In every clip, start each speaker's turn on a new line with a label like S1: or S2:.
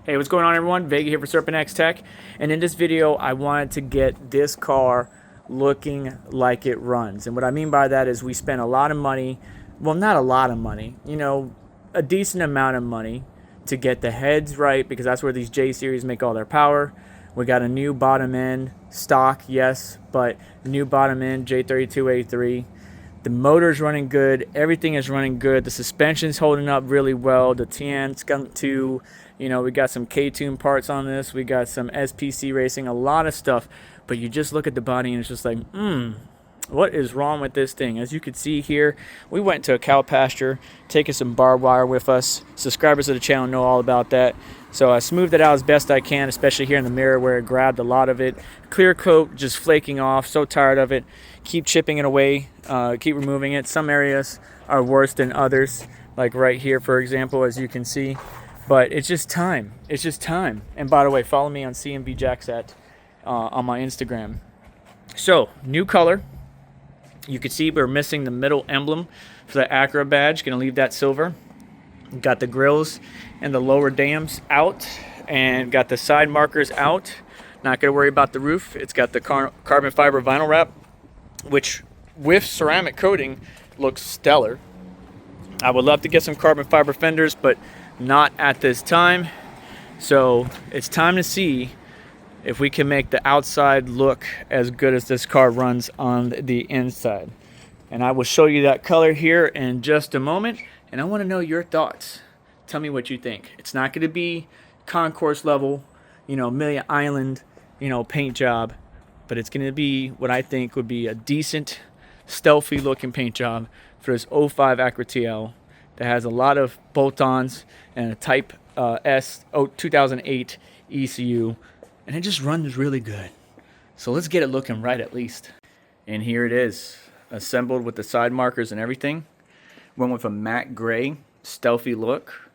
S1: Hey, what's going on everyone? Vega here for Serpent X Tech, and in this video I wanted to get this car looking like it runs. And what I mean by that is we spent a lot of money, well, not a lot of money, a decent amount of money to get the heads right, because that's where these J series make all their power. We got a new bottom end, stock, yes, but new bottom end J32A3. The motor's running good. Everything is running good. The suspension's holding up really well. The TN's got to, we got some K-Tune parts on this. We got some SPC racing, a lot of stuff. But you just look at the body and it's just like, what is wrong with this thing? As you can see here, we went to a cow pasture, taking some barbed wire with us. Subscribers to the channel know all about that. So I smoothed it out as best I can, especially here in the mirror where it grabbed a lot of it. Clear coat just flaking off, so tired of it. Keep chipping it away, keep removing it. Some areas are worse than others, like right here, for example, as you can see. But it's just time. It's just time. And by the way, follow me on CMV Jacksat on my Instagram. So, new color. You can see we're missing the middle emblem for the Acura badge. Gonna leave that silver. Got the grills and the lower dams out, and got the side markers out. Not gonna worry about the roof. It's got the carbon fiber vinyl wrap, which with ceramic coating looks stellar. I would love to get some carbon fiber fenders, but not at this time. So it's time to see if we can make the outside look as good as this car runs on the inside. And I will show you that color here in just a moment. And I want to know your thoughts. Tell me what you think. It's not going to be concourse level, Million Island, paint job. But it's going to be what I think would be a decent, stealthy looking paint job for this 05 Acura TL that has a lot of bolt-ons and a Type S 2008 ECU. And it just runs really good. So let's get it looking right at least. And here it is, assembled with the side markers and everything. Went with a matte gray, stealthy look.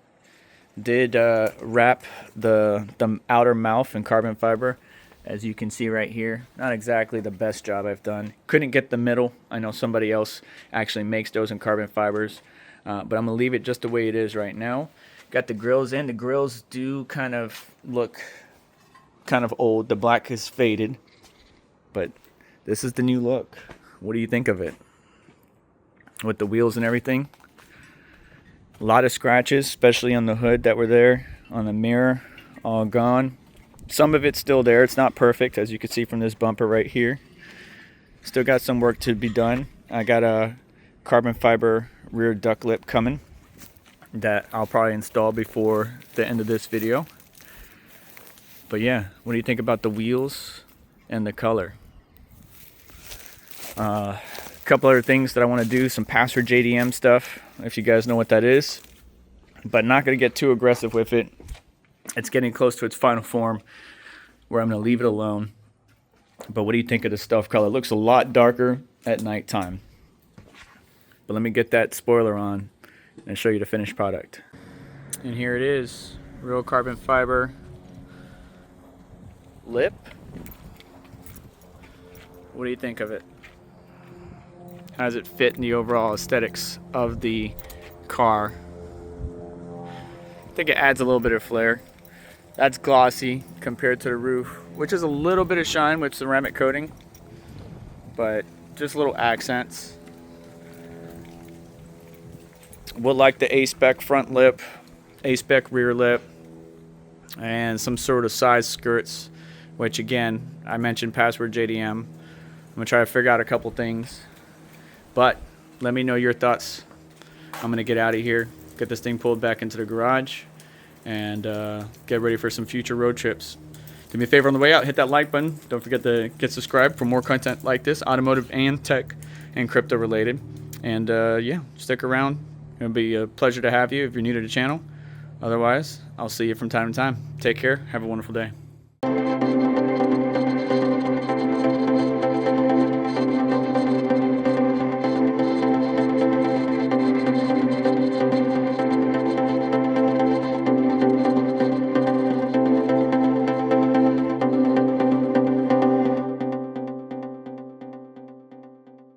S1: Did wrap the outer mouth in carbon fiber, as you can see right here. Not exactly the best job I've done. Couldn't get the middle. I know somebody else actually makes those in carbon fibers. But I'm going to leave it just the way it is right now. Got the grills in. The grills do kind of look kind of old. The black is faded. But this is the new look. What do you think of it? With the wheels and everything. A lot of scratches, especially on the hood that were there. On the mirror, all gone. Some of it's still there. It's not perfect, as you can see from this bumper right here. Still got some work to be done. I got a carbon fiber rear duck lip coming that I'll probably install before the end of this video. But yeah, what do you think about the wheels and the color? A couple other things that I want to do, some password JDM stuff, if you guys know what that is, but not going to get too aggressive with it. It's getting close to its final form where I'm going to leave it alone. But what do you think of the stuff color? It looks a lot darker at nighttime. But let me get that spoiler on and show you the finished product. And here it is, real carbon fiber lip. What do you think of it? How does it fit in the overall aesthetics of the car? I think it adds a little bit of flair. That's glossy compared to the roof, which is a little bit of shine with ceramic coating, but just little accents. Would like the A-spec front lip, A-spec rear lip, and some sort of side skirts, which again, I mentioned password JDM. I'm gonna try to figure out a couple things. But let me know your thoughts. I'm going to get out of here, get this thing pulled back into the garage, and get ready for some future road trips. Do me a favor on the way out, hit that like button. Don't forget to get subscribed for more content like this, automotive and tech and crypto related. And yeah, stick around. It'll be a pleasure to have you if you're new to the channel. Otherwise, I'll see you from time to time. Take care. Have a wonderful day.